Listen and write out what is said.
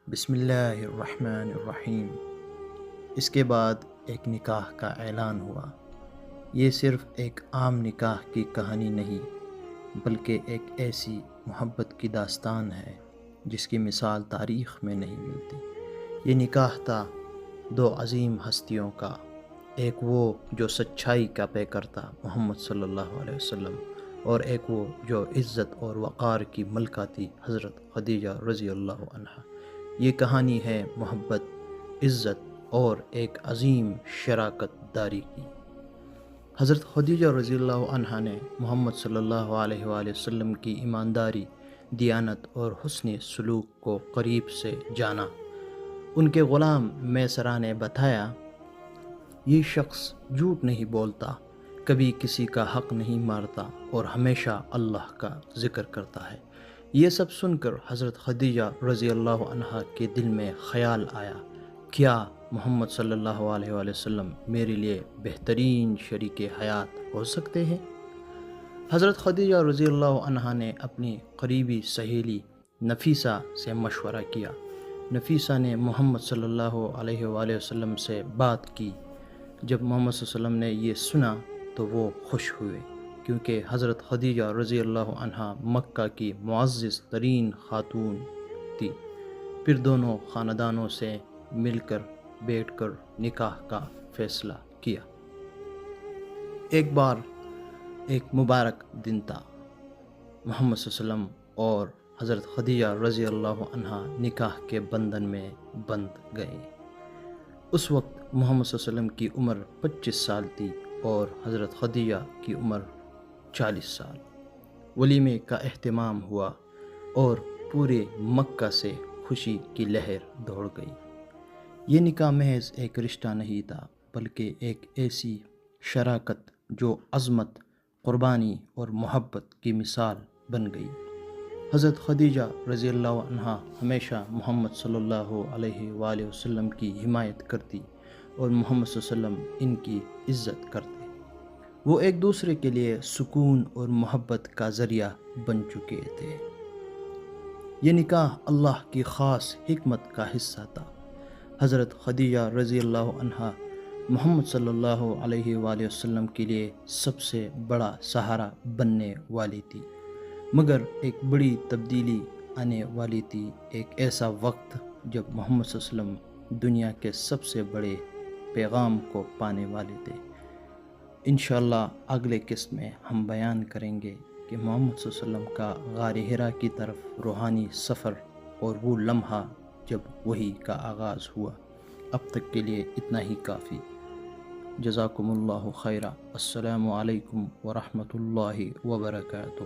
بسم اللہ الرحمن الرحیم۔ اس کے بعد ایک نکاح کا اعلان ہوا۔ یہ صرف ایک عام نکاح کی کہانی نہیں، بلکہ ایک ایسی محبت کی داستان ہے جس کی مثال تاریخ میں نہیں ملتی۔ یہ نکاح تھا دو عظیم ہستیوں کا، ایک وہ جو سچائی کا پیکر تھا محمد صلی اللہ علیہ وسلم، اور ایک وہ جو عزت اور وقار کی ملکہ تھی حضرت خدیجہ رضی اللہ عنہا۔ یہ کہانی ہے محبت، عزت اور ایک عظیم شراکت داری کی۔ حضرت خدیجہ رضی اللہ عنہا نے محمد صلی اللہ علیہ وآلہ وسلم کی ایمانداری، دیانت اور حسن سلوک کو قریب سے جانا۔ ان کے غلام میسرہ نے بتایا، یہ شخص جھوٹ نہیں بولتا، کبھی کسی کا حق نہیں مارتا اور ہمیشہ اللہ کا ذکر کرتا ہے۔ یہ سب سن کر حضرت خدیجہ رضی اللہ عنہا کے دل میں خیال آیا، کیا محمد صلی اللہ علیہ وآلہ وسلم میرے لیے بہترین شریک حیات ہو سکتے ہیں؟ حضرت خدیجہ رضی اللہ عنہا نے اپنی قریبی سہیلی نفیسہ سے مشورہ کیا۔ نفیسہ نے محمد صلی اللہ علیہ وآلہ وسلم سے بات کی۔ جب محمد صلی اللہ علیہ وسلم نے یہ سنا تو وہ خوش ہوئے، کیونکہ حضرت خدیجہ رضی اللہ عنہا مکہ کی معزز ترین خاتون تھی۔ پھر دونوں خاندانوں سے مل کر بیٹھ کر نکاح کا فیصلہ کیا۔ ایک بار ایک مبارک دن تھا، محمد صلی اللہ علیہ وسلم اور حضرت خدیجہ رضی اللہ عنہا نکاح کے بندھن میں بندھ گئے۔ اس وقت محمد صلی اللہ علیہ وسلم کی عمر 25 سال تھی اور حضرت خدیجہ کی عمر 40 سال۔ ولیمے کا اہتمام ہوا اور پورے مکہ سے خوشی کی لہر دوڑ گئی۔ یہ نکاح محض ایک رشتہ نہیں تھا، بلکہ ایک ایسی شراکت جو عظمت، قربانی اور محبت کی مثال بن گئی۔ حضرت خدیجہ رضی اللہ عنہا ہمیشہ محمد صلی اللہ علیہ وآلہ وسلم کی حمایت کرتی اور محمد صلی اللہ علیہ وسلم ان کی عزت کرتے۔ وہ ایک دوسرے کے لیے سکون اور محبت کا ذریعہ بن چکے تھے۔ یہ نکاح اللہ کی خاص حکمت کا حصہ تھا۔ حضرت خدیجہ رضی اللہ عنہا محمد صلی اللہ علیہ وآلہ وسلم کے لیے سب سے بڑا سہارا بننے والی تھی، مگر ایک بڑی تبدیلی آنے والی تھی، ایک ایسا وقت جب محمد صلی اللہ علیہ وسلم دنیا کے سب سے بڑے پیغام کو پانے والے تھے۔ انشاءاللہ اگلے قسط میں ہم بیان کریں گے کہ محمد صلی اللہ علیہ وسلم کا غار حرا کی طرف روحانی سفر اور وہ لمحہ جب وحی کا آغاز ہوا۔ اب تک کے لیے اتنا ہی کافی۔ جزاکم اللہ خیرہ۔ السلام علیکم ورحمۃ اللہ وبرکاتہ۔